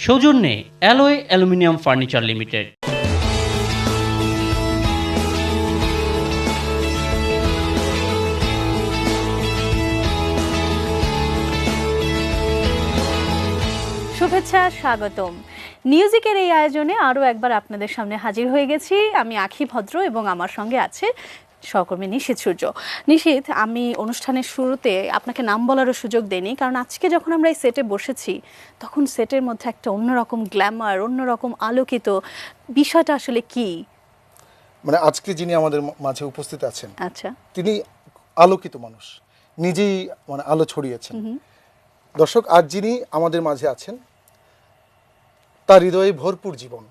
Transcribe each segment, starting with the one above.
সৌজন্যে alloy aluminium furniture limited. শুভেচ্ছা, স্বাগতম। মিউজিকের এই আয়োজনে আরও একবার আপনাদের সামনে হাজির হয়ে গেছি। আমি আখি ভদ্র এবং আমার সঙ্গে আছে সহকর্মী নিশীথ সূর্য। নিশীথ, আমি অনুষ্ঠানের শুরুতে আপনাকে নাম বলারও সুযোগ দেইনি, কারণ আজকে যখন আমরা এই সেটে বসেছি তখন সেটের মধ্যে একটা অন্যরকম গ্ল্যামার, অন্যরকম আলোকিত। বিষয়টা আসলে কি? মানে আজকে যিনি আমাদের মাঝে উপস্থিত আছেন, আচ্ছা, তিনি আলোকিত মানুষ, নিজেই মানে আলো ছড়িয়েছেন। দর্শক, আজ যিনি আমাদের মাঝে আছেন তার হৃদয়ে ভরপুর জীবন,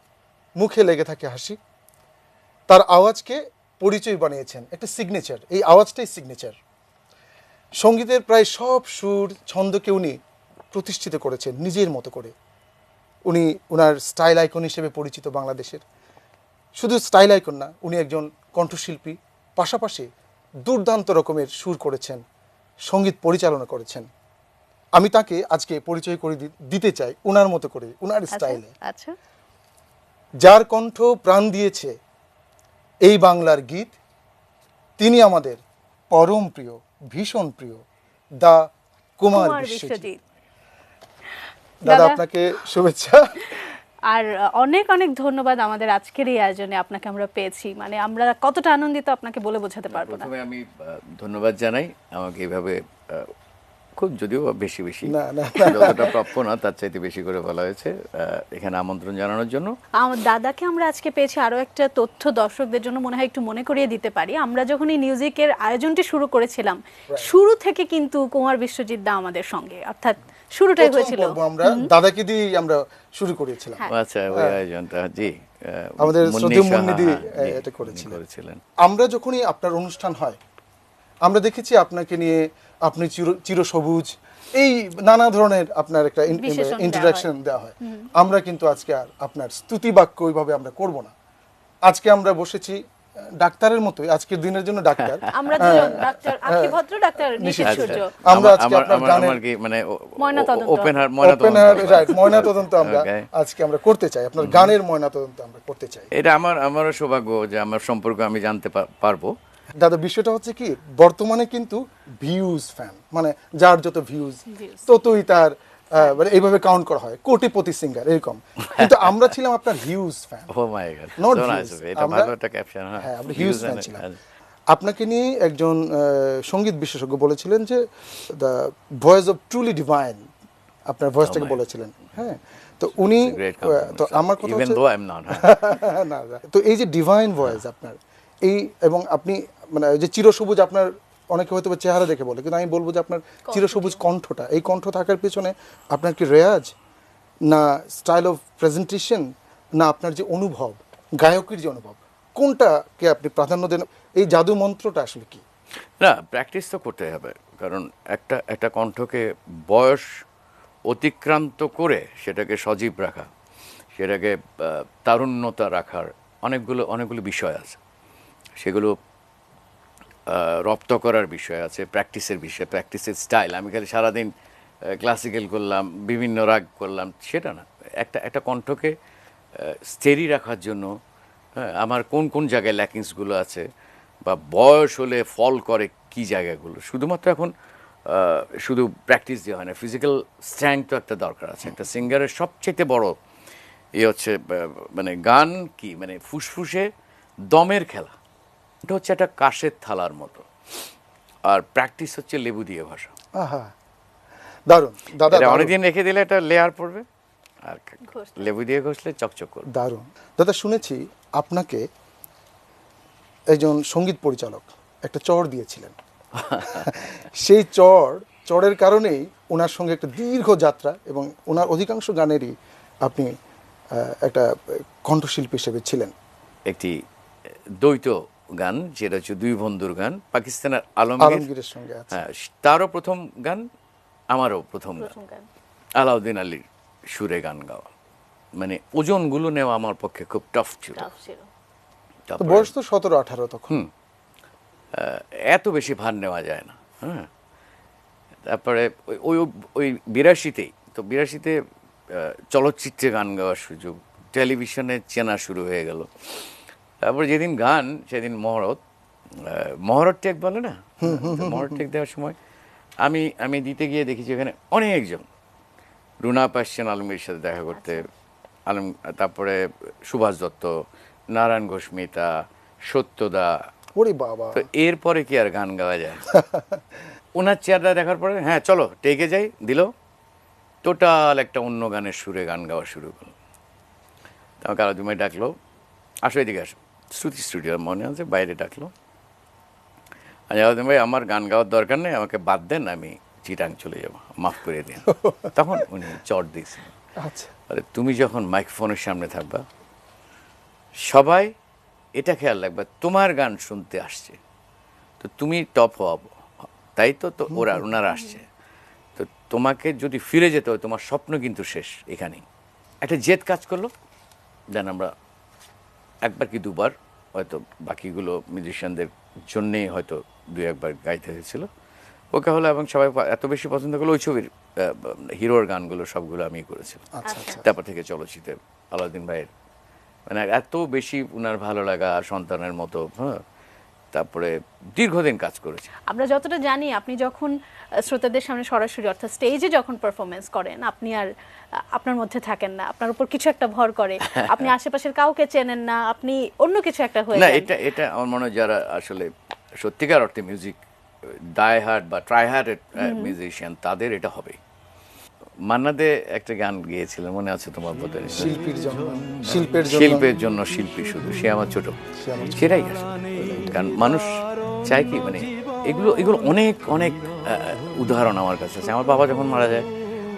মুখে লেগে থাকে হাসি, তার আওয়াজকে পরিচয় বানিয়েছেন একটা সিগনেচার। এই আওয়াজটাই সিগনেচার। সঙ্গীতের প্রায় সব সুর ছন্দকে উনি প্রতিষ্ঠিত করেছেন নিজের মতো করে। উনি ওনার স্টাইল আইকন হিসেবে পরিচিত বাংলাদেশের। শুধু স্টাইল আইকন না, উনি একজন কণ্ঠশিল্পী, পাশাপাশি দুর্দান্ত রকমের সুর করেছেন, সঙ্গীত পরিচালনা করেছেন। আমি তাকে আজকে পরিচয় করে দিতে চাই ওনার মতো করে, ওনার স্টাইলে। আচ্ছা, যার কণ্ঠ প্রাণ দিয়েছে এই বাংলার গীত, তিনি আমাদের পরম প্রিয়, ভীষণ প্রিয় দা কুমার বিশ্বজিৎ। দাদা, আপনাকে শুভেচ্ছা। আর অনেক অনেক ধন্যবাদ। আমাদের আজকের এই আয়োজনে আপনাকে আমরা পেয়েছি, মানে আমরা কতটা আনন্দিত আপনাকে বলে বোঝাতে পারবো না। প্রথমে আমি ধন্যবাদ জানাই আমাকে এইভাবে খুব, যদিও বেশি বেশি যতটা প্রাপ্য না তার চাইতে বেশি করে বলা হয়েছে, এখানে আমন্ত্রণ জানানোর জন্য। আমার দাদাকে আমরা আজকে পেয়েছি। আরো একটা তথ্য দর্শকদের জন্য মনে হয় একটু মনে করিয়ে দিতে পারি। আমরা যখন এই মিউজিকের আয়োজনটি শুরু করেছিলাম, শুরু থেকে কিন্তু কুমার বিশ্বজিৎ দা আমাদের সঙ্গে, অর্থাৎ শুরুটাই হয়েছিল আমরা দাদাকে দিয়ে আমরা শুরু করেছিলাম। আচ্ছা, ওই আয়োজনটা জি আমাদের শ্রদ্ধেয় মুন্নিদি এটা করেছিলেন। আমরা যখনই আপনার অনুষ্ঠান হয়, আমরা দেখেছি আপনাকে নিয়ে আপনি চিরসবুজ এই নানা ধরনের আপনার একটা ইন্ট্রোডাকশন দেওয়া হয়। আমরা কিন্তু আজকে আর আপনার স্তুতি বাক্য ওইভাবে আমরা করব না। আজকে আমরা বসেছি ডাক্তারের মতোই, আজকের দিনের জন্য ডাক্তার আমরা দুজন, ডাক্তার আখি ভদ্র, ডাক্তার নিশীথ সূর্য। আমরা আজকে আপনার গানের কি মানে ওপেন হার্ট ময়নাতদন্ত আমরা আজকে আমরা করতে চাই, আপনার গানের ময়নাতদন্ত আমরা করতে চাই। এটা আমারও সৌভাগ্য যে আমার সম্পর্কে আমি জানতে পারবো। দাদা, বিষয়টা হচ্ছে কি, বর্তমানে কিন্তু ভিউজ ফ্যান, মানে যার যত ভিউজ ততই তার মানে এইভাবে কাউন্ট করা হয়, কোটিপতি সিঙ্গার এরকম। কিন্তু আমরা ছিলাম আপনার huge fan. Oh my god, not views. এটা ভালো একটা ক্যাপশন। হ্যাঁ, আমরা হিউজ ফ্যান ছিলাম। আপনাকে নিয়ে একজন সঙ্গীত বিশেষজ্ঞ বলেছিলেন যে the voice of truly divine, আপনার ভয়েসটাকে বলেছিলেন। হ্যাঁ, তো উনি, তো আমার কথা হচ্ছে না, তো এই যে ডিভাইন ভয়েস আপনার, এই এবং আপনি মানে যে চিরসবুজ, আপনার অনেকে হয়তো চেহারা দেখে বলে, কিন্তু আমি বলবো যে আপনার চিরসবুজ কণ্ঠটা, এই কণ্ঠ থাকার পেছনে আপনার কি রেয়াজ, না স্টাইল অফ প্রেজেন্টেশন, না আপনার যে অনুভব, গায়কের যে অনুভব, কোনটাকে আপনি প্রাধান্য দেন? এই জাদু মন্ত্রটা আসলে কি? না, প্র্যাকটিস তো করতে হবে, কারণ একটা কণ্ঠকে বয়স অতিক্রান্ত করে সেটাকে সজীব রাখা, সেটাকে তারুণ্যতা রাখার অনেকগুলো বিষয় আছে। সেগুলো রপ্ত করার বিষয় আছে, প্র্যাকটিসের বিষয়, প্র্যাকটিসের স্টাইল। আমি খালি সারাদিন ক্লাসিক্যাল করলাম, বিভিন্ন রাগ করলাম, সেটা না। একটা কণ্ঠকে স্টেরি রাখার জন্য আমার কোন জায়গায় ল্যাকিংসগুলো আছে, বা বয়স হলে ফল করে কি জায়গাগুলো, শুধুমাত্র এখন শুধু প্র্যাকটিস দিয়ে হয় না, ফিজিক্যাল স্ট্রেংথ তো একটা দরকার আছে। একটা সিঙ্গারের সবচেয়ে বড় হচ্ছে মানে গান কি, মানে ফুসফুসে দমের খেলা। এটা হচ্ছে একটা কাশের থালার মতো, আর প্র্যাকটিস হচ্ছে লেবু দিয়ে ঘষা। দারুণ দাদা, অনেকদিন রেখে দিলে এটা লেয়ার পড়বে, আর লেবু দিয়ে ঘষলে চকচক করবে। দারুণ দাদা, শুনেছি আপনাকে একজন সঙ্গীত পরিচালক একটা চড় দিয়েছিলেন। সেই চড়ের কারণেই ওনার সঙ্গে একটা দীর্ঘ যাত্রা, এবং ওনার অধিকাংশ গানেরই আপনি একটা কণ্ঠশিল্পী হিসেবে ছিলেন। একটি দ্বৈত গান, যেটা হচ্ছে দুই বন্ধুর গান, পাকিস্তানের আলমগীরের সঙ্গে। হ্যাঁ, তারও প্রথম গান, আমারও প্রথম গান, আলাউদ্দিন আলীর সুরে গান গাওয়া। মানে ওজনগুলো নেওয়া আমার পক্ষে খুব টাফ ছিল। বয়স তো 17-18 তখন। এত বেশি ভার নেওয়া যায় না। হ্যাঁ, তারপরে ওই 82তেই তো, 82তে চলচ্চিত্রে গান গাওয়ার সুযোগ, টেলিভিশনে চেনা শুরু হয়ে গেল। তারপরে যেদিন গান সেদিন মহরত টেক বলে না, মহরত টেক দেওয়ার সময় আমি দিতে গিয়ে দেখি যে এখানে অনেকজন, রুনা পার্সিয়ান আলমগীর সাথে দেখা করতে, আলম, তারপরে সুভাষ দত্ত, নারায়ণ ঘোষ মিতা, সত্যদা। ওরে বাবা, তো এরপরে কি আর গান গাওয়া যায়? ওনার চেহারা দেখার পরে হ্যাঁ চলো টেকে যাই দিল, টোটাল একটা অন্য গানের সুরে গান গাওয়া শুরু করলো। আমাকে আলাদুমায় ডাকলো, আসো এদিকে আসো, শ্রুতি স্টুডিও মনে আছে, বাইরে ডাকলো। আলাদুম ভাই আমার গান গাওয়ার দরকার নেই, আমাকে বাদ দেন, আমি চিটাং চলে যাবো, মাফ করে দিন। তখন উনি চট দিয়েছেন, আচ্ছা আরে তুমি যখন মাইক্রোফোনের সামনে থাকবা সবাই এটা খেয়াল রাখবা তোমার গান শুনতে আসছে, তো তুমি টপ হওয়াবো, তাই তো ওনারা আসছে, তো তোমাকে যদি ফিরে যেতে হয় তোমার স্বপ্ন কিন্তু শেষ এখানেই। একটা জেদ কাজ করলো, দেন আমরা একবার কি দুবার, হয়তো বাকিগুলো মিউজিশিয়ানদের জন্যেই হয়তো দু একবার গাইতে হয়েছিল, ওকে হলো, এবং সবাই এত বেশি পছন্দ করলো ওই ছবির হিরোর গানগুলো সবগুলো আমি করেছিলাম। আচ্ছা আচ্ছা। তারপর থেকে চলচ্চিত্রে আলাউদ্দিন ভাইয়ের মানে এত বেশি উনার ভালো লাগা সন্তানের মতো, হ্যাঁ, তারপরে দীর্ঘদিন কাজ করেছে। আমরা যতটা জানি আপনি যখন শ্রোতাদের সামনে সরাসরি অর্থাৎ স্টেজে যখন পারফরমেন্স করেন, আপনি আর আপনার মধ্যে থাকেন না, আপনার উপর কিছু একটা ভর করে, আপনি আশেপাশের কাউকে চেনেন না, আপনি অন্য কিছু একটা হয়ে না, যান। এটা আমার মনে হয় যারা আসলে সত্যিকার অর্থে মিউজিক ডাই হার্ড বা ট্রাই হার্ডেড মিউজিশিয়ান তাদের এটা হবে। মান্নাদে একটা গান গিয়েছিলেন মনে আছে তোমার বোধ হয়, শিল্পের জন্য শিল্পী শুধু, সে আমার ছোট, সেটাই আসলে। কারণ মানুষ চায় কি, মানে এগুলো অনেক অনেক উদাহরণ আমার কাছে আছে। আমার বাবা যখন মারা যায়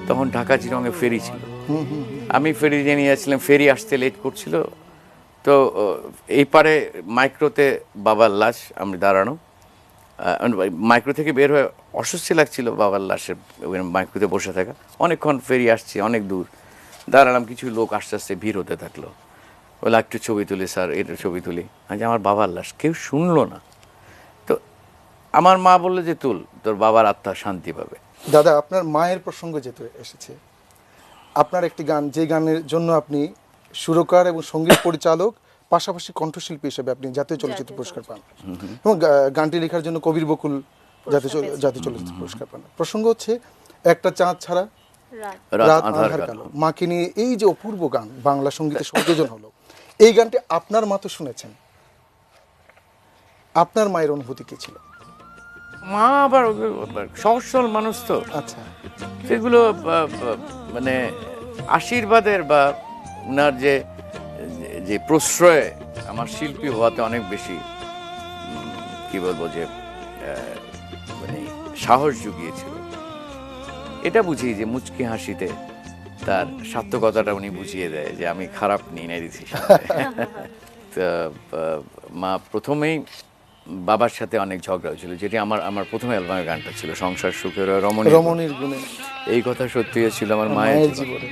তখন ঢাকা চিরঙে ফেরি ছিল, আমি ফেরি নিয়ে যাচ্ছিলাম, ফেরি আসতে লেট করছিল, তো এই পারে মাইক্রোতে বাবার লাশ, আমি দাঁড়ানো, মাইক্রো থেকে বের হয়ে অস্বস্তি লাগছিল বাবার লাশের মাইক্রোতে বসে থাকা, অনেকক্ষণ ফেরি আসছে অনেক দূর, দাঁড়ালাম, কিছু লোক আস্তে আস্তে ভিড় হতে থাকলো, বলে একটু ছবি তুলি স্যার, এটা ছবি তুলি। আজ আমার বাবার লাশ, কেউ শুনলো না, তো আমার মা বললো যে তুল, তোর বাবার আত্মা শান্তি পাবে। দাদা, আপনার মায়ের প্রসঙ্গ যেহেতু এসেছে, আপনার একটি গান, যে গানের জন্য আপনি সুরকার এবং সঙ্গীত পরিচালক পাশাপাশি কণ্ঠশিল্পী হিসেবে আপনি জাতীয় চলচ্চিত্র পুরস্কার পান, এবং গানটি লেখার জন্য কবির বকুল জাতীয় চলচ্চিত্র পুরস্কার পান। প্রসঙ্গ হচ্ছে একটা চাঁদ ছাড়া রাত আঁধার কালো, মাকে নিয়ে এই যে অপূর্ব গান বাংলা সঙ্গীতে সংযোজন হলো, এই গানটি আপনার মা তো শুনেছেন, আপনার মায়ের অনুভূতি কি ছিল? মা আবার সহজ সরল মানুষ তো, আচ্ছা, সেগুলো মানে আশীর্বাদের বা ওনার যে প্রশ্রয়ে আমার শিল্পী হওয়াতে অনেক বেশি কি বলবো যে মানে সাহস জুগিয়েছিল। এটা বুঝি যে মুচকি হাসিতে তার সার্থকতাটা উনি বুঝিয়ে দেয় যে আমি খারাপ নিয়ে নাই দিচ্ছি। তো মা প্রথমেই বাবার সাথে অনেক ঝগড়া হয়েছিল, যেটি আমার প্রথম অ্যালবামের গানটা ছিল সংসার সুখের রমণীর গুণে। এই কথা সত্যি ছিল আমার মায়ের জীবনে।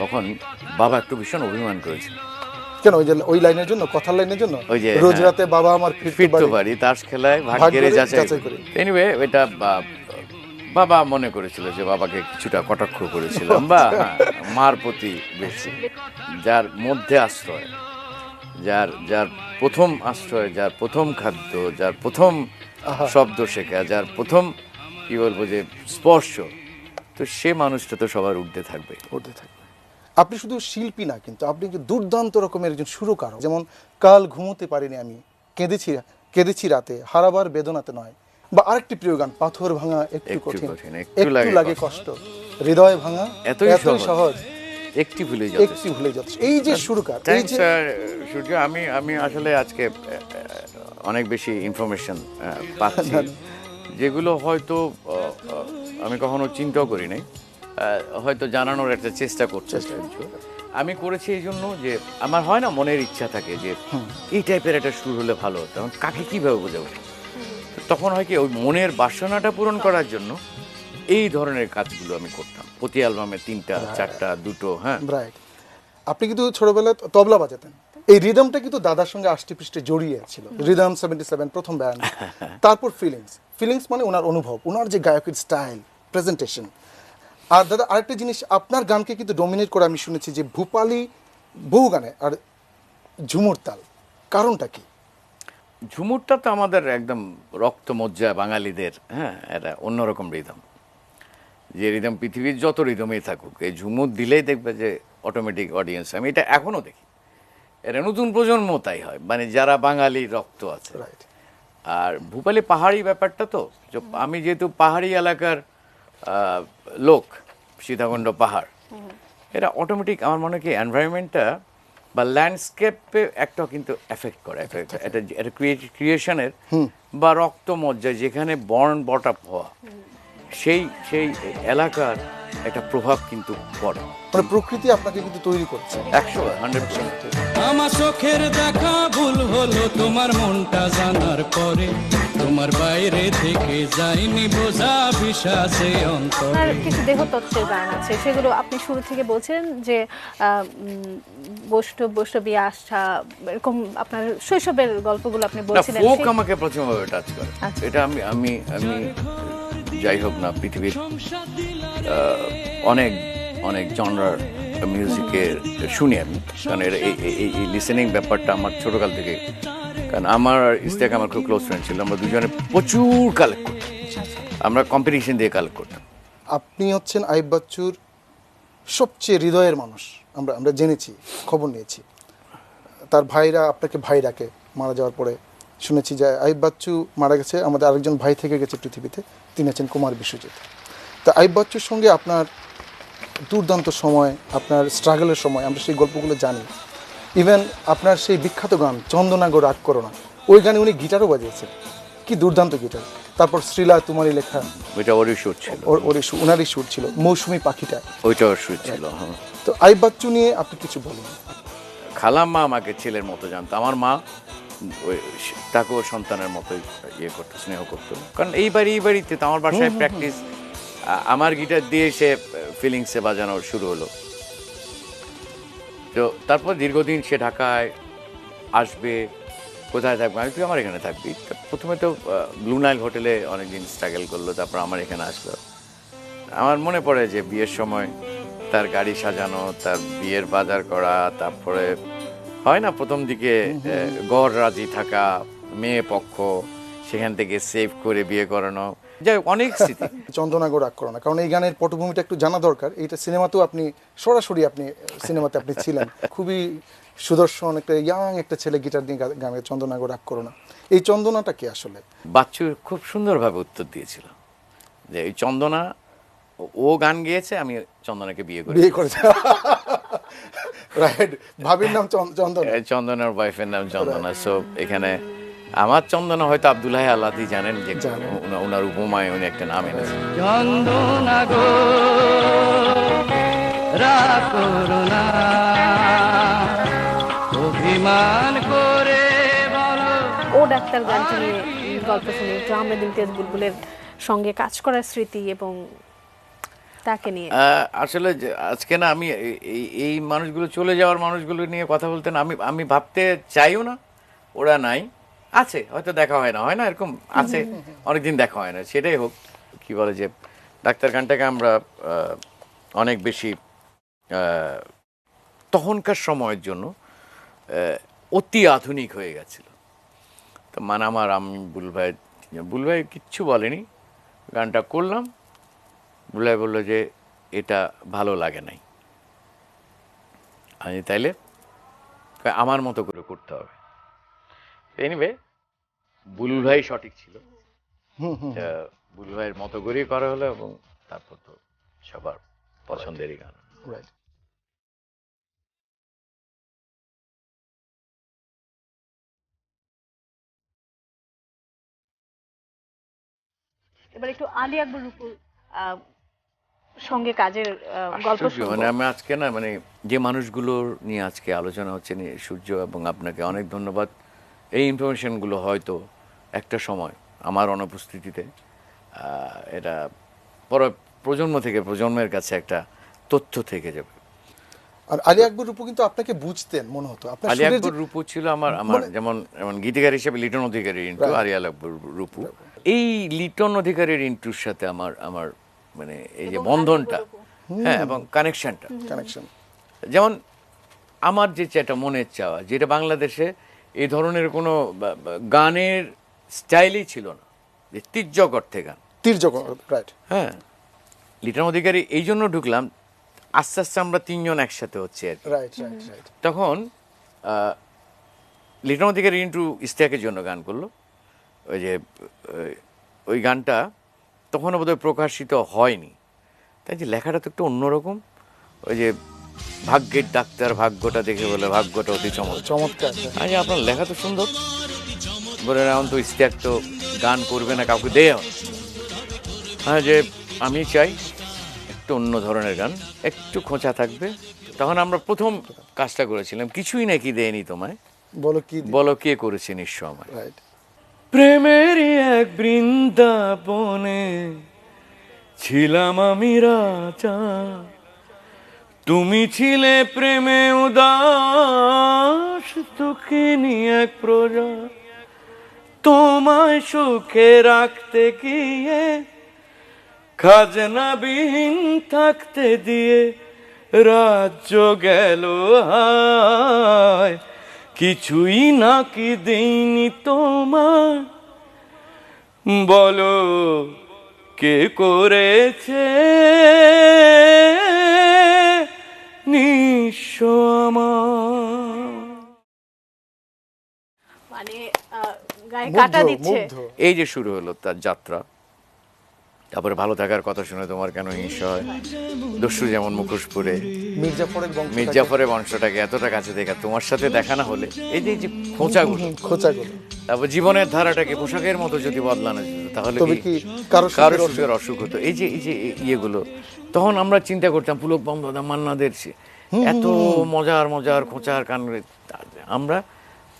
তখন বাবা একটু ভীষণ অভিমান করেছিল। কেন? ওই লাইনের জন্য, কথার লাইনের জন্য, ওই যে রোজ রাতে বাবা আমার ফিরতে পারি তাস খেলায় ভাগ্যের যাচাই করে। এনিওয়ে এটা বাবা মনে করেছিল যে বাবাকে কিছুটা কটাক্ষ করেছিলাম বা মার প্রতি বেশি, যার মধ্যে আশ্রয়, যার প্রথম আশ্রয়, যার প্রথম খাদ্য, যার প্রথম শব্দ শেখা, যার প্রথম কি বলবো যে স্পর্শ, তো সে মানুষটা তো সবার ঊর্ধ্বে থাকবে। আপনি শুধু শিল্পী না, কিন্তু আপনি দুর্দান্ত রকমের একজন সুরকার। যেমন কাল ঘুমোতে পারিনি আমি, কেঁদেছি রাতে, হারাবার বেদনাতে নয়, বা আরেকটি প্রিয় গান পাথর ভাঙা একটু কঠিন, একটু লাগে কষ্ট, হৃদয় ভাঙা এতই সহজ, একটি ভুলে যাচ্ছে। এই যে সুরকার, এই যে সূর্য, আমি আসলে আজকে অনেক বেশি ইনফরমেশন পাচ্ছি যেগুলো হয়তো আমি কখনো চিন্তাও করি নাই, হয়তো জানানোর একটা চেষ্টা করছে। আমি করেছি এই জন্য যে আমার হয় না মনের ইচ্ছা থাকে যে এই টাইপের একটা সুর হলে ভালো, তখন কাকে কিভাবে বোঝাবো, তখন হয় কি ওই মনের বাসনাটা পূরণ করার জন্য এই ধরনের কাজগুলো আমি করতাম। প্রতি অ্যালবামে 3টা 4টা 2টো। হ্যাঁ, রাইট। আপনি কিন্তু ছোটবেলায় তবলা বাজাতেন, এই রিদমটা কিন্তু দাদার সঙ্গে আষ্টে পৃষ্ঠে জড়িয়ে ছিল। রিদম 77 প্রথম ব্যান্ড, তারপর ফিলিংস মানে ওনার অনুভব, ওনার যে গায়কের স্টাইল, প্রেজেন্টেশন। আর দাদা আরেকটা জিনিস, আপনার গানকে কিন্তু ডমিনেট করে আমি শুনেছি যে ভূপালী বহু গানে আর ঝুমুর তাল, কারণটা কি? ঝুমুরটা তো আমাদের একদম রক্তমজ্জা বাঙালিদের, হ্যাঁ, এটা অন্যরকম রিদম। যে রিদম পৃথিবীর যত রিদমেই থাকুক, এই ঝুমুর দিলেই দেখবে যে অটোমেটিক অডিয়েন্স। আমি এটা এখনও দেখি, এটা নতুন প্রজন্ম তাই হয়, মানে যারা বাঙালি রক্ত আছে। রাইট। আর ভূপালী পাহাড়ি ব্যাপারটা তো, যে আমি যেহেতু পাহাড়ি এলাকার লোক, সীতাকুণ্ড পাহাড়, এটা অটোমেটিক আমার মনে হয় কি এনভায়রনমেন্টটা বা ল্যান্ডস্কেপে একটা কিন্তু এফেক্ট করে, এটা এটা ক্রিয়েশনের বা রক্তমজ্জায় যেখানে বর্ন বট আপ হওয়া, সেই সেই এলাকার একটা প্রভাব কিন্তু পড়ে। মানে প্রকৃতি আপনাকে কিন্তু তৈরি করছে 100%। আমার চোখের দেখা ভুল হলো তোমার মনটা জানার পরে, তোমার বাইরে থেকে যাইনি বোঝা বিশ্বাসে আপনার অন্তরে। কিছু দেহতত্ত্বের গান আছে, সেগুলো আপনি শুরু থেকে বলছেন যে বৈষ্ণবী আস্থা, এরকম আপনার শৈশবের গল্পগুলো আপনি বলছিলেন। ফোক আমাকে প্রথমভাবে টাচ করে। আচ্ছা। এটা আমি আমি আমি যাই হোক না, পৃথিবীর অনেক অনেক জনরার মিউজিকের শুনি আমি, কারণ এই লিসেনিং ব্যাপারটা আমার ছোটকাল থেকে, কারণ আমার আর ইস্তেক আমার খুব ক্লোজ ফ্রেন্ড ছিল, আমরা দুজনে প্রচুর কালেক্ট করতাম, আমরা কম্পিটিশন দিয়ে কালেক্ট করতাম। আপনি হচ্ছেন আইয়ুব বাচ্চুর সবচেয়ে হৃদয়ের মানুষ, আমরা আমরা জেনেছি, খবর নিয়েছি। তার ভাইরা আপনাকে ভাই ডাকে, মারা যাওয়ার পরে শুনেছি যে আইয়ুব বাচ্চু মারা গেছে, আমাদের আরেকজন ভাই থেকে গেছে পৃথিবীতে, তিনি আছেন কুমার বিশ্বজিৎ। তা আইয়ুব বাচ্চুর সঙ্গে আপনার দুর্দান্ত সময়, আপনার স্ট্রাগলের সময় আমরা সেই গল্পগুলো জানি। ইভেন আপনার সেই বিখ্যাত গান চন্দনা গো রাগ করো না, ওই গানে উনি গিটারও বাজিয়েছেন, কি দুর্দান্ত গিটার। তারপর শ্রীলা তোমারই লেখা, ওইটা ওরই সুর ছিল, ওনারই সুর ছিল, মৌসুমী পাখিটা, ওইটা ওর সুর ছিল। হ্যাঁ, তো আইয়ুব বাচ্চু নিয়ে আপনি কিছু বলুন। খালাম্মা আমাকে ছেলের মতো জানতো, আমার মা ওই তাকেও সন্তানের মতোই ইয়ে করতো, স্নেহ করতো, কারণ এই বাড়িতে তো আমার বাসায় প্র্যাকটিস, আমার গিটার দিয়ে সে ফিলিংসে বাজানো শুরু হলো। তো তারপর দীর্ঘদিন সে ঢাকায় আসবে, কোথায় থাকবে, আমি তুই আমার এখানে থাকবি। প্রথমে তো ব্লু নাইল হোটেলে অনেকদিন স্ট্রাগল করলো, তারপর আমার এখানে আসলো। আমার মনে পড়ে যে বিয়ের সময় তার গাড়ি সাজানো, তার বিয়ের বাজার করা, তারপরে হয় না প্রথম দিকে গড় রাজি থাকা, মেয়ে পক্ষ সেখান থেকে সেভ করে বিয়ে করানো, যাই হোক অনেক স্মৃতি। চন্দনা গো রাগ করো না, কারণ এই গানের পটভূমিটা একটু জানা দরকার। এইটা সিনেমাতেও আপনি সরাসরি সিনেমাতে আপনি ছিলেন, খুবই সুদর্শন একটা ইয়াং একটা ছেলে গিটার দিয়ে গানে চন্দনা গো রাগ করো না। এই চন্দনাটা কি আসলে? বাচ্চু খুব সুন্দরভাবে উত্তর দিয়েছিল যে এই চন্দনা, ও গান গেয়েছে, আমি চন্দনাকে বিয়ে করেছে। রাইট, ভাবির নাম চন্দনা, চন্দনার ওয়াইফের নাম চন্দনা। সো এখানে আমার চন্দনা হয়তো আব্দুল্লাহ আল্লাদি জানেন যে ওনার উপমায় উনি একটা নাম এনেছেন। চন্দনা গো রাগ করো না, অভিমান করে বলো। ও ডাক্তার গানটি নিয়ে গল্প শুনি একটু, আহমেদ ইমতিয়াজ বুলবুলের সঙ্গে কাজ করার স্মৃতি এবং তাকে নিয়ে। আসলে আজকে না আমি এই মানুষগুলো, চলে যাওয়ার মানুষগুলো নিয়ে কথা বলতে না, আমি ভাবতে চাইও না ওরা নাই, আছে হয়তো দেখা হয় না এরকম আছে, অনেকদিন দেখা হয় না। সেটাই হোক, কি বলে যে ডাক্তার গানটাকে আমরা অনেক বেশি তখনকার সময়ের জন্য অতি আধুনিক হয়ে গেছিল। তো মানে আমি বুল ভাই কিচ্ছু বলেনি, গানটা করলাম, বুল ভাই বললো যে এটা ভালো লাগে নাই, আমি তাইলে আমার মতো করে করতে হবে। এনিওয়ে বুলবুল ভাই সঠিক ছিল, বুলবুল ভাইয়ের মতো করেই করা হলো, এবং তারপর তো সবার পছন্দেরই গান। রাইট। এবার একটু আলী আকবর রূপুর সঙ্গে কাজের গল্প আশ্চর্য, শুনবো। মানে আমি আজকে না, মানে যে মানুষগুলোর নিয়ে আজকে আলোচনা হচ্ছে সূর্য, এবং আপনাকে অনেক ধন্যবাদ। এই ইনফরমেশনগুলো হয়তো একটা সময় আমার অনুপস্থিতিতে এটা প্রজন্ম থেকে প্রজন্মের কাছে একটা তথ্য থেকে যাবে। আর আলী আকবর রূপু কিন্তু আপনাকে বুঝতেন মনে হতো, আপনার আলী সুরের আকবর রূপু ছিল আমার যেমন গীতিকার হিসেবে লিটন অধিকারীর ইন্টু, আলী আকবর রূপু, এই লিটন অধিকারীর ইন্টুর সাথে আমার মানে এই যে বন্ধনটা, হ্যাঁ, এবং কানেকশনটা। কানেকশন। যেমন আমার যে একটা মনের চাওয়া, যেটা বাংলাদেশে এই ধরনের কোনো গানের স্টাইলই ছিল না, যে তির্যক অর্থে গান। রাইট। হ্যাঁ, লিটন অধিকারী এই জন্য ঢুকলাম, আস্তে আস্তে আমরা তিনজন একসাথে হচ্ছে আর কি। Right right right. তখন লিটন অধিকারী ইন্টু ইস্তিয়াকের জন্য গান করলো। ওই যে ওই গানটা তখনও বোধহয় প্রকাশিত হয়নি, তাই যে লেখাটা তো একটু অন্যরকম। ওই যে ভাগ্যের ডাক্তার ভাগ্যটা দেখে বলে ভাগ্যটা অতি চমৎকার। আচ্ছা, আপনার লেখা তো সুন্দর, বলে এখন তো ইস্তিয়াক তো গান করবে না, কাউকে দেয়। হ্যাঁ, যে আমি চাই একটু অন্য ধরনের গান, একটু খোঁচা থাকবে। তখন আমরা প্রথম কাজটা করেছিলাম, কিছুই নাকি দেয়নি তোমায়, বলো কে করেছে নিঃস্ব আমায়। প্রেমের এক বৃন্দাবনে ছিলাম আমি রাজা, তুমি ছিলে প্রেমে উদাস, দুঃখিনী এক প্রজা। তোমায় সুখে রাখতে গিয়ে খাজনাবিহীন থাকতে দিয়ে রাজ্য গেল হায়, কিছুই নাকি দেইনি তোমার, বলো কে করেছে নিঃস্ব আমার। মানে গায়ে কাটা দিচ্ছে। এই যে শুরু হলো তার যাত্রা। তারপরে ভালো থাকার কথা শুনে তোমার কেন হিংসা হয়, দস্যু যেমন মুখোশ পরে, মির্জাফরের বংশটাকে এতটা কাছে দেখা, তোমার সাথে দেখা না হলে, এই যে খোঁচাগুলো, তারপর জীবনের ধারাটাকে পোশাকের মতো যদি বদলানো যেত তাহলে কি কারো সুখের অসুখ হতো। এই যে ইয়েগুলো তখন আমরা চিন্তা করতাম, পুলক বন্দ্যোপাধ্যায়, মান্নাদের এত মজার খোঁচার কান, আমরা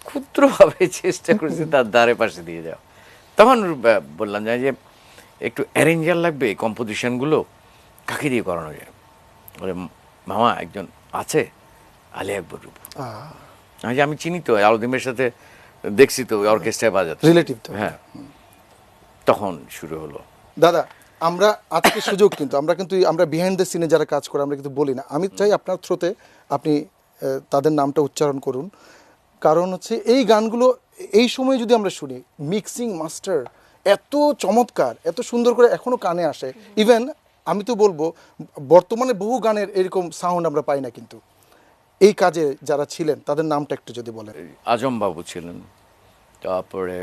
ক্ষুদ্রভাবে চেষ্টা করেছি তার দ্বারে পাশে দিয়ে যাওয়া। তখন বললাম যে একটু অ্যারেঞ্জার লাগবে, কম্পোজিশনগুলো কাকে দিয়ে করানো যায়। বলে মামা একজন আছে, আলী আকবর রূপ। আমি চিনি তো, আলদিমের সাথে দেখছি তো অর্কেস্ট্রায় বাজাতে, রিলেটিভ তো। হ্যাঁ, তখন শুরু হলো। দাদা, আমরা আজকে সুযোগ কিন্তু আমরা বিহাইন্ড দ্য সিনে যারা কাজ করে আমরা কিন্তু বলি না। আমি চাই আপনার থ্রোতে আপনি তাদের নামটা উচ্চারণ করুন, কারণ হচ্ছে এই গানগুলো এই সময় যদি আমরা শুনি, মিক্সিং মাস্টার এত চমৎকার, এত সুন্দর করে এখনো কানে আসে। ইভেন আমি তো বলবো বর্তমানে বহু গানের এরকম সাউন্ড আমরা পাই না, কিন্তু এই কাজে যারা ছিলেন তাদের নামটা একটু যদি বলেন। আজম বাবু ছিলেন, তারপরে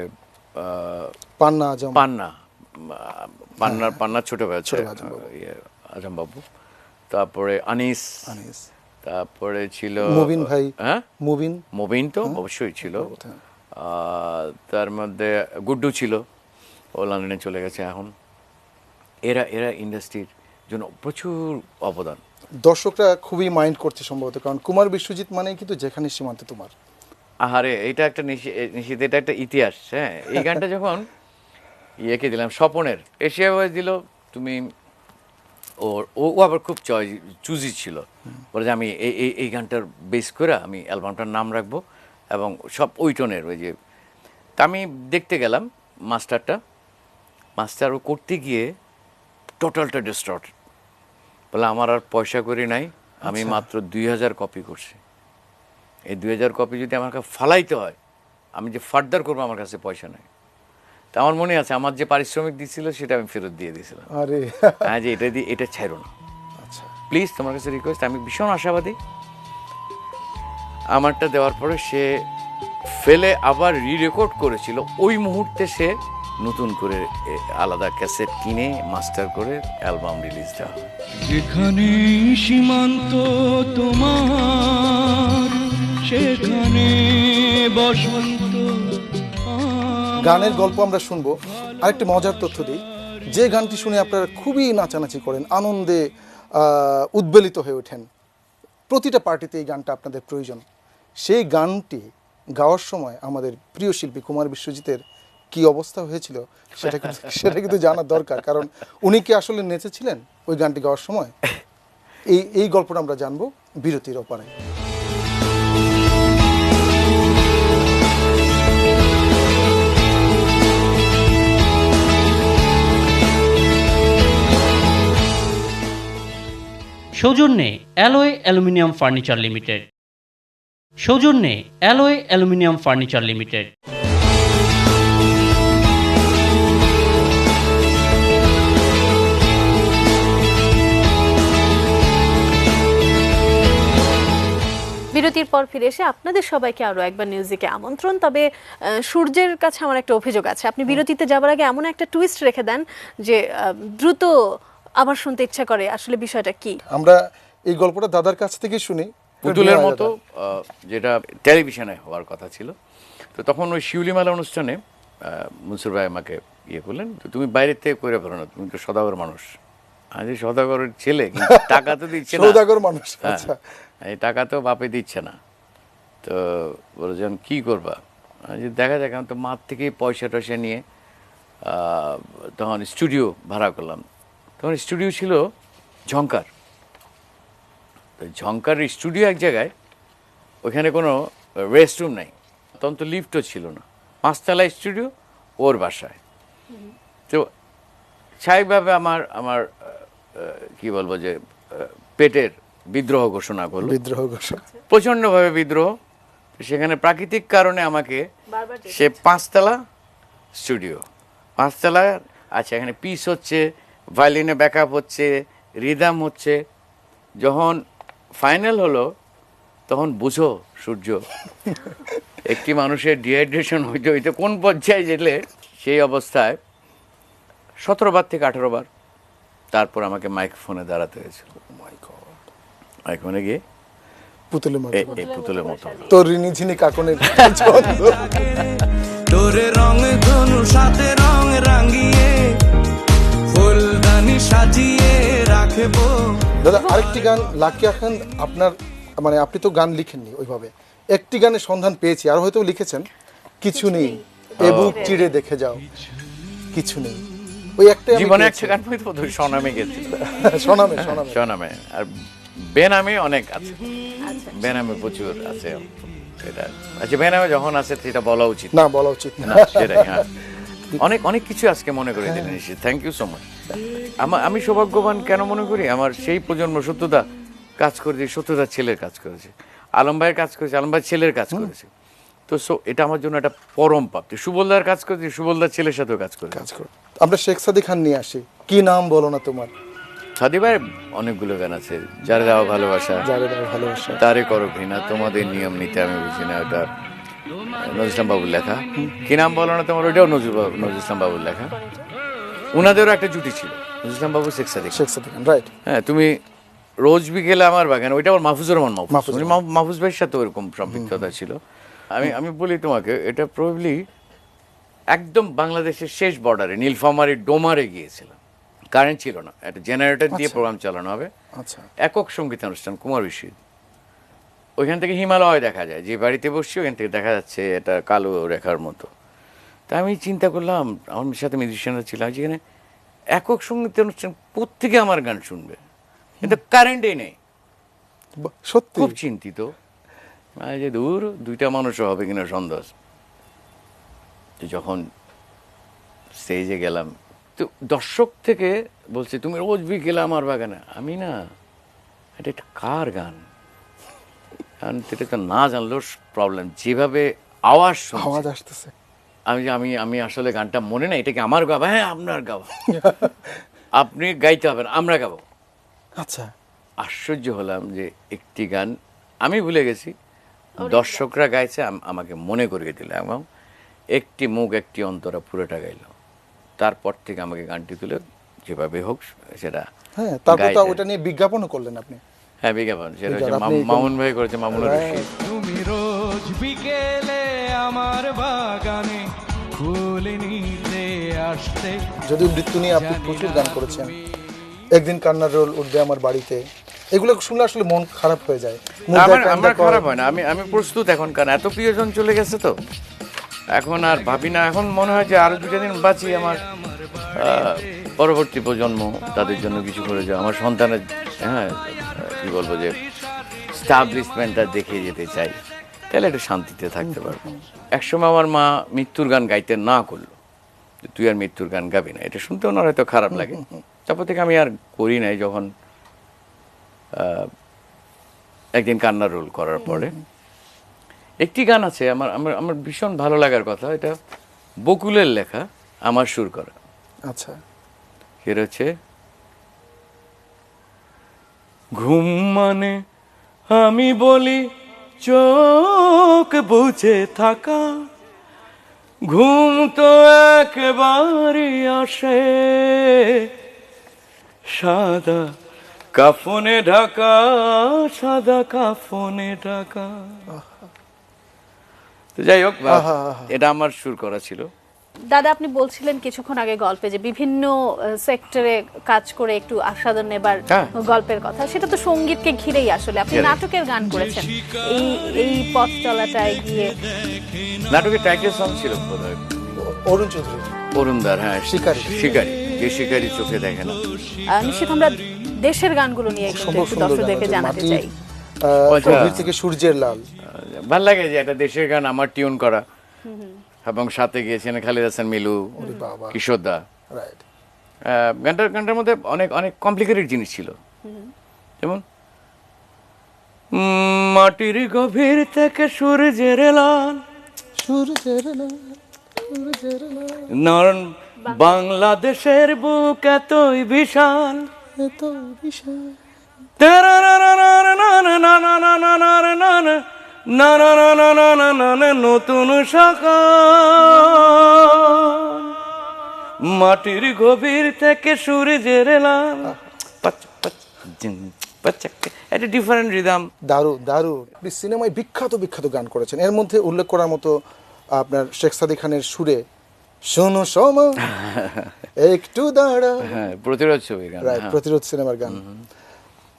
পান্নার ছোট ভাই আজম বাবু, তারপরে আনিস, তারপরে ছিল মুবিন ভাই। হ্যাঁ, মুবিন তো অবশ্যই ছিল। তার মধ্যে গুড্ডু ছিল, ও লন্ডনে চলে গেছে এখন। এরা ইন্ডাস্ট্রির জন্য প্রচুর অবদান। দর্শকরা খুবই মাইন্ড করছে সম্ভবত, কারণ কুমার বিশ্বজিৎ মানে কিন্তু যেখানে সীমান্ত তোমার। আহারে, এটা একটা নিশ্চিত, এটা একটা ইতিহাস। হ্যাঁ, এই গানটা যখন ইয়েকে দিলাম, স্বপনের এশিয়া ভয়েস দিল, তুমি ও আবার খুব চুজি ছিল, বলে যে আমি এই গানটার বেস করে আমি অ্যালবামটার নাম রাখবো, এবং সব ওই টোনের। ওই যে তা আমি দেখতে গেলাম মাস্টার ও করতে গিয়ে টোটালটা ডিস্টর্টেড। বলে আমার আর পয়সা করি নাই, আমি মাত্র 2000 কপি করছি। এই 2000 কপি যদি আমার কাছে ফালাইতে হয়, আমি যে ফার্দার করবো, আমার কাছে পয়সা নাই। তা আমার মনে আছে, আমার যে পারিশ্রমিক দিচ্ছিল সেটা আমি ফেরত দিয়ে দিয়েছিলাম। হ্যাঁ, যে এটা ছাড়ো না, প্লিজ, তোমার কাছে রিকোয়েস্ট। আমি ভীষণ আশাবাদী। আমারটা দেওয়ার পরে সে ফেলে আবার রেকর্ড করেছিল। ওই মুহূর্তে সে নতুন করে আলাদা ক্যাসেট কিনে মাস্টার করে অ্যালবাম রিলিজ দেওয়া। যেখানে সীমান্ত তোমার, সেখানে বসন্ত। গানের গল্প আমরা শুনবো। আরেকটি মজার তথ্য দিই, যে গানটি শুনে আপনারা খুবই নাচানাচি করেন, আনন্দে উদ্বেলিত হয়ে ওঠেন, প্রতিটা পার্টিতে এই গানটা আপনাদের প্রয়োজন। সেই গানটি গাওয়ার সময় আমাদের প্রিয় শিল্পী কুমার বিশ্বজিতের কি অবস্থা হয়েছিল সেটা কিন্তু জানার দরকার, কারণ উনি কি আসলে নেচেছিলেন ওই গানটি গাওয়ার সময়? এই গল্পটা আমরা জানবো বিরতির অপারে। সৌজন্যে অ্যালয় অ্যালুমিনিয়াম ফার্নিচার লিমিটেড। সৌজন্যে অ্যালয় অ্যালুমিনিয়াম ফার্নিচার লিমিটেড। বিরতির পর ফিরে এসে আপনাদের সবাইকে আরো একবার নিউজিকে আমন্ত্রণ। তবে সূর্যের কাছে আমার একটা অভিযোগ আছে, আপনি বিরতিতে যাবার আগে এমন একটা টুইস্ট রেখে দেন যে দ্রুত আবার শুনতে ইচ্ছা করে। আসলে বিষয়টা কি? আমরা এই গল্পটা দাদার কাছ থেকে শুনি। পুতুলের মতো যেটা টেলিভিশনে হওয়ার কথা ছিল। তো তখন ওই শিউলিমালা অনুষ্ঠানে মনসুর ভাই আমাকে ইয়ে করলেন, তো তুমি বাইরের থেকে করে পারো না, তুমি তো সদাগর মানুষ। আজ সদাগরের ছেলে, কিন্তু টাকা তো দিচ্ছে না। সদাগর মানুষ, আচ্ছা। এই টাকা তো বাপে দিচ্ছে না, তো বলেছেন কি করবা? দেখা যাক, আমি তো মার থেকে পয়সা টয়সা নিয়ে তখন স্টুডিও ভাড়া করলাম। তখন স্টুডিও ছিল ঝংকার। তো ঝংকার স্টুডিও এক জায়গায়, ওইখানে কোনো রেস্টরুম নাই, তখন তো লিফটও ছিল না, 5তলা স্টুডিও ওর বাসায়। তো স্বাভাবিকভাবে আমার কি বলবো যে পেটের বিদ্রোহ ঘোষণা করলো, বিদ্রোহ ঘোষণা, প্রচণ্ডভাবে বিদ্রোহ। সেখানে প্রাকৃতিক কারণে আমাকে সে 5তলা স্টুডিও, 5তলা, আচ্ছা এখানে পিস হচ্ছে, ভায়োলিনে ব্যাকআপ হচ্ছে, রিদম হচ্ছে। যখন ফাইনাল হলো তখন বুঝো সূর্য, একটি মানুষের ডিহাইড্রেশন হইতে হইতে কোন পর্যায়ে গেলে সেই অবস্থায় 17 বার থেকে 18 বার তারপর আমাকে মাইক্রোফোনে দাঁড়াতে হয়েছিল। মাইক্রোফোনে গিয়ে পুতুলের মতো, এই পুতুলের মতো তোর রিনি ঝিনি কাকনের তোরে রং ধনু সাথে রং রাঙিয়ে ফুলদানি সাজিয়ে রাখবো। দাদা আরেকটি গান লাকিয়া খান, আপনার মানে আপনি তো গান লিখেননি ওইভাবে, একটি গানের সন্ধান পেয়েছি, আর হয়তো লিখেছেন কিছু নেই এ বুক চিড়ে দেখে যাও, কিছু নেই। ওই একটা জীবনে একটা গান বলতে সনামে গেছিল, শোনামে শোনামে সনামে। আর বেনামে অনেক আছে, বেনামে প্রচুর আছে। এটা আচ্ছা, বেনামে যখন আছে সেটা বলা উচিত না, বলা উচিত না, না, সেটাই। হ্যাঁ, অনেক অনেক কিছু আজকে মনে করে দিলেন। Thank you so much. আমি সৌভাগ্যবান কেন মনে করি, আমার সেই প্রজন্ম সত্যদা কাজ করেছে, সত্যদার ছেলের কাজ করেছে, আলম ভাইয়ের কাজ করেছে, আলম ভাইয়ের ছেলের কাজ করেছে। তো এটা আমার জন্য একটা পরম প্রাপ্তি। সুবলদার কাজ করেছে, সুবলদার ছেলের সাথেও কাজ করেছে। কাজ করো। আমরা শেখ সাদি খান নিয়ে আসি, কি নাম বলো না তোমার। সাদি ভাইয়ের অনেকগুলো গান আছে, যারে দেওয়া ভালোবাসা, যারে দেওয়া ভালোবাসা, তারে করো ঘৃণা, তোমাদের নিয়ম নিতে আমি বুঝি না, ওটা নজরুল ইসলাম বাবুর লেখা। কি নাম বলো না তোমার, ওইটাও নজরুল ইসলাম বাবুর লেখা। উনাদেরও একটা জুটি ছিল, নজরুল ইসলাম বাবু, শেখ সাদি খান, রাইট। হ্যাঁ, তুমি রোজ বিকেলে আমার বাগান, ওইটা আমার মাহফুজুর রহমান মাহফুজ ভাইয়ের সাথে ওরকম সম্পৃক্ততা ছিল। আমি বলি তোমাকে, এটা প্রবাবলি একদম বাংলাদেশের শেষ বর্ডারে নীলফামারী ডোমারে গিয়েছিলাম। কারেন্ট ছিল না, একটা জেনারেটর দিয়ে প্রোগ্রাম চালানো হবে, আচ্ছা, একক সঙ্গীতানুষ্ঠান, কুমার বিশ্বজিৎ। ওইখান থেকে হিমালয় দেখা যায়, যে বাড়িতে বসছি ওইখান থেকে দেখা যাচ্ছে এটা কালো রেখার মতো। তা আমি চিন্তা করলাম, আমার সাথে মিউজিশিয়ানরা ছিলাম, যেখানে একক সঙ্গীতানুষ্ঠান প্রত্যেকে আমার গান শুনবে, কিন্তু কারেন্টই নেই। সত্যি খুব চিন্তিত যে দূর দুইটা মানুষও হবে কিনা সন্দেহ। তো যখন স্টেজে গেলাম, তো দর্শক থেকে বলছে তুমি রোজ বিকেলে আমার বাগানে। আমি না, এটা একটা কার গান, কারণ এটা তো না জানলেও প্রবলেম, যেভাবে আওয়াজ আসতেছে। আমি আসলে গানটা মনে নাই, এটা কি আমার গাওয়া? হ্যাঁ, আপনার গাওয়া। আপনি গাইতে হবেন, আমরা গাবো। আচ্ছা, আশ্চর্য হলাম যে একটি গান আমি ভুলে গেছি, দর্শকরা গাইছে, আমাকে মনে করিয়ে দিল, এবং একটি মুখ একটি অন্তরা পুরোটা গাইল। তারপর থেকে আমাকে গানটি তুলে যেভাবে হোক সেটা, হ্যাঁ, তারপর তো ওটা নিয়ে বিজ্ঞাপনও করলেন আপনি। হ্যাঁ, বিজ্ঞাপন সেটা হচ্ছে মামুন ভাই করেছে, মামুন রশিদ। তুমি রোজ বিকেলে আমার বাগানে ফুল নিতে আসতে। যদিও মৃত্যু নিয়ে আপনি প্রচুর গান করেছেন, একদিন কান্নার রোল উঠবে আমার বাড়িতে, এগুলো শুনলে আসলে মন খারাপ হয়ে যায়। আমার খারাপ হয় না, আমি প্রস্তুত এখন, কারণ এত প্রিয়জন চলে গেছে, তো এখন আর ভাবি না। এখন মনে হয় যে আরো 2টা দিন বাঁচি, আমার পরবর্তী প্রজন্ম তাদের জন্য কিছু করে যায়, আমার সন্তানের, হ্যাঁ কি বলবো যে স্টাবলিশমেন্টটা দেখে যেতে চাই, তাহলে একটু শান্তিতে থাকতে পারবো। একসময় আমার মা মৃত্যুর গান গাইতে না করলো, তুই আর মৃত্যুর গান গাবি না। এটা শুনতে ওনার হয়তো খারাপ লাগে, তারপর থেকে আমি আর করি নাই। যখন একদিন কান্নার রোল করার পরে একটি গান আছে আমার আমার আমার ভীষণ ভালো লাগার কথা, এটা বকুলের লেখা, আমার সুর করা। আচ্ছা, সেটা হচ্ছে ঘুম মানে আমি বলি চোখ বুঝে থাকা, ঘুম তো একেবারে আসে সাদা কাফনে ঢাকা, সাদা কাফনে ঢাকা। তো যাই হোক, এটা আমার সুর করা ছিল। দাদা, আপনি বলছিলেন কিছুক্ষণ আগে গল্পে যে বিভিন্ন সেক্টরে কাজ করে একটু আস্বাদন নেবার হ্যাঁ। গল্পের কথা, সেটা তো সঙ্গীতকে ঘিরেই আসলে। আপনি নাটকের গান করেছেন এই এই পথ চলাটায় গিয়ে। নাটকের টাইটেল সং ছিল বোধহয় অরুণ চৌধুরী, অরুণদার, হ্যাঁ, শিকারী। শিকারী, যে শিকারী চোখে দেখে না। নিশ্চিত আমরা দেশের গানগুলো নিয়ে একটু সম্ভব সুন্দর গান দর্শকদেরকে আছে। জানাতে মাটির, চাই। গভীর থেকে সূর্যের লাল। ভাল লাগে যে একটা দেশের গান আমার টিউন করা, এবং সাথে গিয়েছেন খালিদ হাসান মিলু, বাবা। কিশোর দা। রাইট। গানটার মধ্যে অনেক অনেক কমপ্লিকেটেড জিনিস ছিল, যেমন মাটির গভীর থেকে সূর্যের লাল, সূর্যের লাল, সূর্যের লাল, নরন বাংলাদেশের বুক এতই বিশাল, এত বিশাল। নতুন সকাল, মাটির গভীর থেকে সূর্যের লাল, একটা ডিফারেন্ট রিদম। দারুণ দারুণ। আপনি সিনেমায় বিখ্যাত বিখ্যাত গান করেছেন, এর মধ্যে উল্লেখ করার মতো আপনার শেখ সাদী খানের সুরে শোনো সমা একটু দাঁড়া, হ্যাঁ, প্রতিরোধ ছবির গান, রাইট, হ্যাঁ। প্রতিরোধ সিনেমার গান।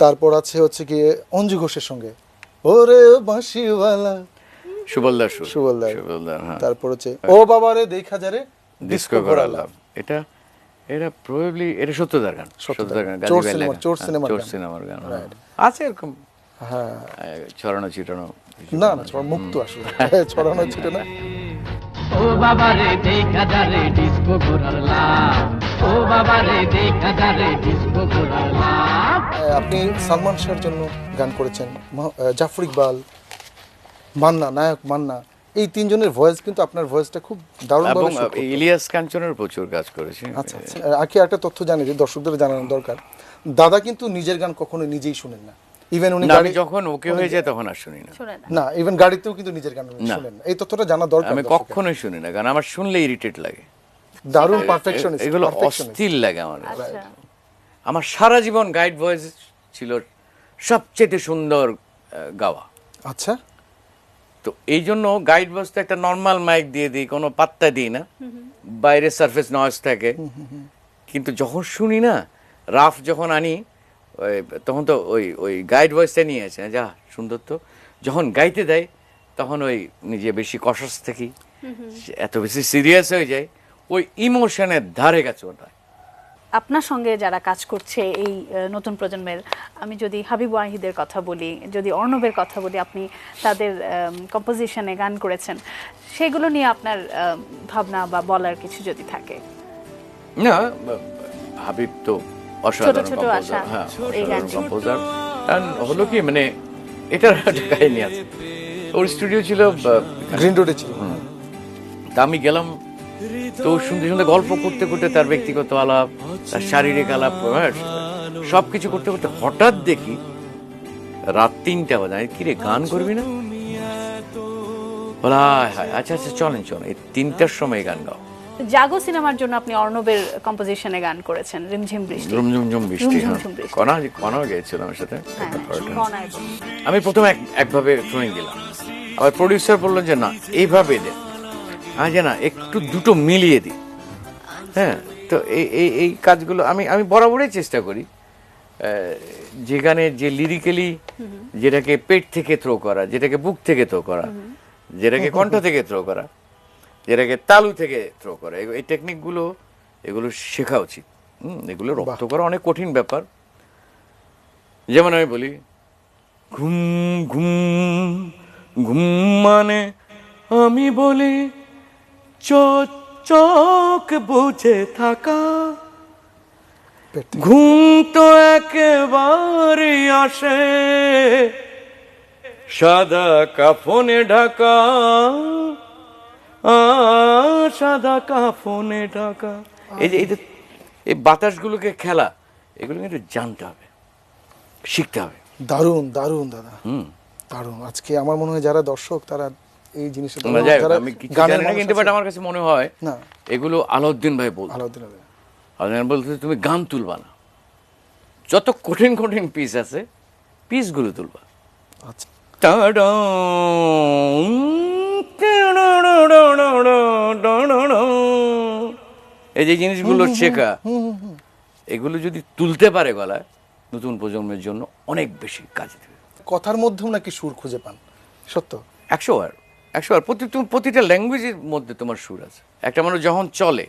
তারপর আছে হচ্ছে গিয়ে অঞ্জু ঘোষের সঙ্গে ওরে বাঁশিওয়ালা, সুবলদার সুর, সুবলদার। সুবলদার, হ্যাঁ। তারপর হচ্ছে ও বাবারে দেখা যারে ডিস্কো করালাম, এটা প্রবাবলি এটা সত্যদার গান, সত্যদার গান, গাজী ভাইয়ের লেখা। চোর হ্যাঁ, সিনেমার চোর গান। সিনেমার গান, হ্যাঁ। Right. আছে এরকম হ্যাঁ, ছড়ানো ছিটানো। না না, মুক্ত আসলে ছড়ানো ছিল না। ও বাবা রে দেখা যারে ডিস্কো ঘোরার লাভ, ও বাবা রে দেখা যারে ডিস্কো ঘোরার লাভ। আপনি সালমান শাহর জন্য গান করেছেন, জাফর ইকবাল, মান্না, নায়ক মান্না, এই তিনজনের ভয়েস কিন্তু আপনার ভয়েসটা খুব দারুণ এবং ভাবে শুট করতো। ইলিয়াস কাঞ্চনের প্রচুর কাজ করেছি। আচ্ছা আচ্ছা, আগে একটা তথ্য জানি যে দর্শকদের জানানো দরকার, দাদা কিন্তু নিজের গান কখনো নিজেই শুনেন না। ইভেন উনি না, আমি গাড়ি যখন ওকে হয়ে যায় তখন আর শুনি না। শোনেন না, ইভেন গাড়িতেও কিন্তু নিজের গান উনি না। শুনেন না। এই তথ্যটা জানা দরকার। আমি দর্শকের। কখনোই শুনি না, কারণ আমার শুনলে ইরিটেট লাগে, দারুণ পারফেকশনিস্ট, এগুলো অস্থির লাগে আমার। আচ্ছা। আমার সারা জীবন গাইড ভয়েস ছিল সবচেয়ে সুন্দর গাওয়া। আচ্ছা, তো এই জন্য গাইড ভয়েস তো একটা নর্মাল মাইক দিয়ে দিই, কোনো পাত্তা দিই না, বাইরে সারফেস নয়েজ থাকে। কিন্তু যখন শুনি না, রাফ যখন আনি, তখন তো ওই গাইড ভয়েসটা নিয়ে আছে, যা সুন্দর। তো যখন গাইতে দেয় তখন ওই নিজে বেশি কশাস থাকি, এত বেশি সিরিয়াস হয়ে যায়, ওই ইমোশনের ধারে কাছে ওটা। আপনার সঙ্গে যারা কাজ করছে এই নতুন প্রজন্মের, আমি যদি হাবিব ওয়াহিদের কথা বলি, যদি অর্ণবের কথা বলি, আপনি তাদের কম্পোজিশনে গান করেছেন, সেগুলো নিয়ে আপনার ভাবনা বা বলার কিছু যদি থাকে। না, হাবিব তো অসাধারণ ছোট কম্পোজার, আশা, হ্যাঁ, এই অসাধারণ গানটি। কম্পোজার। কারণ হলো কি, মানে এটার একটা কাহিনী আছে। ওর স্টুডিও ছিল গ্রিন রোডে ছিল। তা আমি গেলাম, তো শুনতে শুনতে গল্প করতে করতে তার ব্যক্তিগত আলাপ, তার শারীরিক আলাপ, সব কিছু করতে করতে হঠাৎ দেখি রাত 3টা বাজে। কি রে, গান করবি না? বলা হয়, আচ্ছা আচ্ছা, চলেন চলেন, এই 3টার সময় গান গাও। জাগো সিনেমার জন্য আপনি অর্ণবের কম্পোজিশনে গান করেছেন, রিমঝিম বৃষ্টি। রুমঝুমঝুম বৃষ্টি, হ্যাঁ। ঝুমঝুম বৃষ্টি। কণা গেছিল আমার সাথে। হ্যাঁ, কণায় বলি। আমি প্রথমে একভাবে শুনে দিলাম, আবার প্রডিউসার বললেন যে না, এইভাবে দে, যে না, একটু দুটো মিলিয়ে দিই। হ্যাঁ, তো এই কাজগুলো আমি বরাবরই চেষ্টা করি, যে গানে যে লিরিক্যালি, যেটাকে পেট থেকে থ্রো করা, যেটাকে বুক থেকে থ্রো করা, যেটাকে কণ্ঠ থেকে থ্রো করা, যেটাকে তালু থেকে থ্রো করা, এই টেকনিকগুলো এগুলো শেখা উচিত। এগুলো রপ্ত করা অনেক কঠিন ব্যাপার। যেমন আমি বলি, ঘুম ঘুম ঘুম মানে আমি বলি চোখ বুঝে থাকা, পেট থেকে। ঘুম তো একেবারে আসে সাদা কাফনে ঢাকা, সাদা কাফনে ঢাকা। এই বাতাসগুলোকে খেলা, এগুলো কিন্তু জানতে হবে, শিখতে হবে। দারুণ দারুণ দাদা, দারুণ। আজকে আমার মনে হয় যারা দর্শক তারা এই জিনিসটা আমি কিছু জানি না, কিন্তু বাট আমার কাছে মনে হয় না, এগুলো আলাউদ্দিন ভাই বলতো। আলাউদ্দিন ভাই আলাউদ্দিন বলতে তুমি গান তুলবা না, যত কঠিন কঠিন পিস আছে পিসগুলো তুলবা। আচ্ছা, এই যে জিনিসগুলো শেখা, এগুলো যদি তুলতে পারে গলায়, নতুন প্রজন্মের জন্য অনেক বেশি কাজ দেবে। কথার মধ্যেও নাকি সুর খুঁজে পান, সত্য? 100বার প্রতিটা ল্যাঙ্গুয়েজের মধ্যে তোমার সুর আছে। একটা মানুষ যখন চলে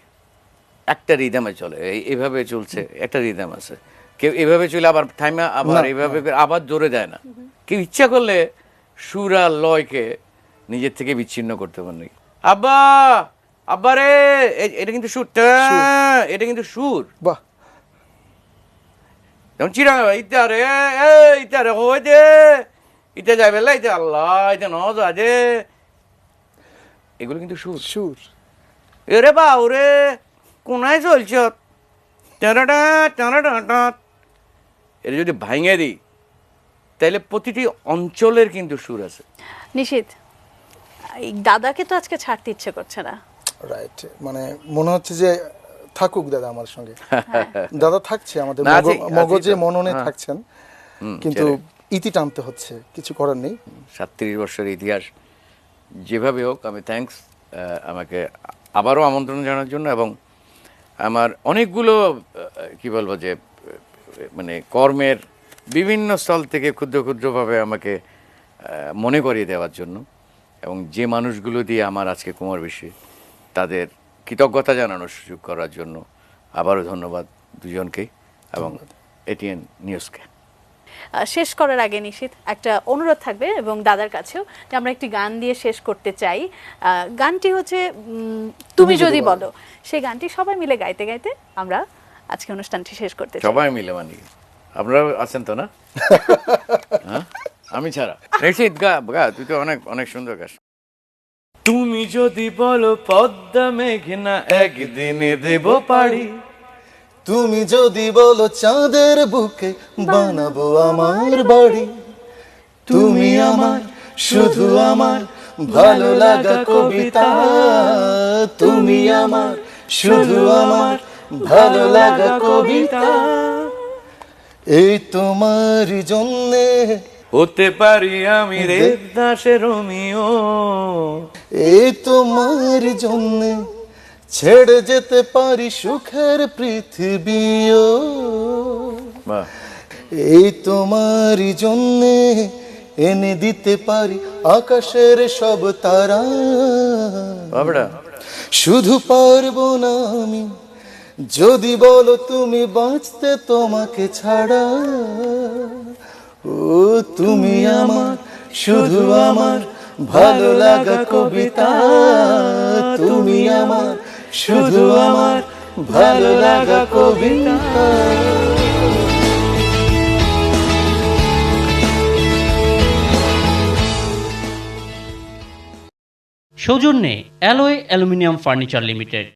একটা রিদমে চলে, এইভাবে চলছে, একটা রিদম আছে। কেউ এভাবে চলে আবার থাইমা, আবার এইভাবে আবার জোরে দেয় না। কেউ ইচ্ছা করলে সুর আর লয়কে নিজের থেকে বিচ্ছিন্ন করতে পারে। আব্বা আব্বা রে, এটা কিন্তু সুর, এটা কিন্তু সুর। বাহ, যেমন চিরা ইতা রে, ইতা রে হয়ে দে, ইতা যাবে ইতা আল্লাহ, ইতা ন যা, এগুলো কিন্তু সুর। সুর। এরে বা ওরে কোনায় চলছ, এটা যদি ভাঙে দিই তাহলে প্রতিটি অঞ্চলের কিন্তু সুর আছে। নিশীথ, এই দাদাকে তো আজকে ছাড়তে ইচ্ছে করছে না। রাইট, মানে মনে হচ্ছে যে থাকুক দাদা আমার সঙ্গে। দাদা থাকছে আমাদের না, আছি মগজে, তো। মননে হ্যাঁ। থাকছেন, কিন্তু ইতি টানতে হচ্ছে, কিছু করার নেই। 37 বছরের ইতিহাস, যেভাবে হোক আমি থ্যাঙ্কস আমাকে আবারও আমন্ত্রণ জানার জন্য। এবং আমার অনেকগুলো কি বলবো যে মানে কর্মের বিভিন্ন স্থল থেকে ক্ষুদ্র ক্ষুদ্রভাবে আমাকে মনে করিয়ে দেওয়ার জন্য, এবং যে মানুষগুলো দিয়ে আমার আজকে কুমার বিশ্বে, তাদের কৃতজ্ঞতা জানানোর সুযোগ করার জন্য আবারও ধন্যবাদ দুজনকে এবং এটিএন নিউজকে। শেষ করার আগে নিশীথ একটা অনুরোধ থাকবে এবং দাদার কাছেও, যে আমরা একটি গান দিয়ে শেষ করতে চাই। গানটি হচ্ছে তুমি যদি বলো। সেই গানটি সবাই মিলে গাইতে গাইতে আমরা আজকে অনুষ্ঠানটি শেষ করতে চাই। সবাই মিলে মানে আপনারা আছেন তো না? হ্যাঁ, আমি ছাড়া। নিশ্চিত গা গা, তুই তো অনেক অনেক সুন্দর গাছ। তুমি যদি বলো পদ্মা মেঘনা একদিনে দেব পাড়ি, তুমি যদি বলো চাঁদের বুকে বানাবো আমার বাড়ি, তুমি আমার শুধু আমার ভালো লাগা কবিতা, তুমি আমার শুধু আমার ভালো লাগা কবিতা, এই তোমার জন্যে হতে পারি আমি দেবদাসের রোমিও, এই তোমার জন্যে ছেড়ে যেতে পারি সুখের পৃথিবীও, বাহ, এই তোমারই জন্যে এনে দিতে পারি আকাশের সব তারা, বাবড়া শুধু পারবো না আমি যদি বলো তুমি বাঁচতে তোমাকে ছাড়া, ও তুমি আমার শুধু আমার ভালো লাগা কবিতা, তুমি আমার শুধু আমার ভালো লাগা কবিতা। সৌজন্যে অ্যালয় অ্যালুমিনিয়াম ফার্নিচার লিমিটেড।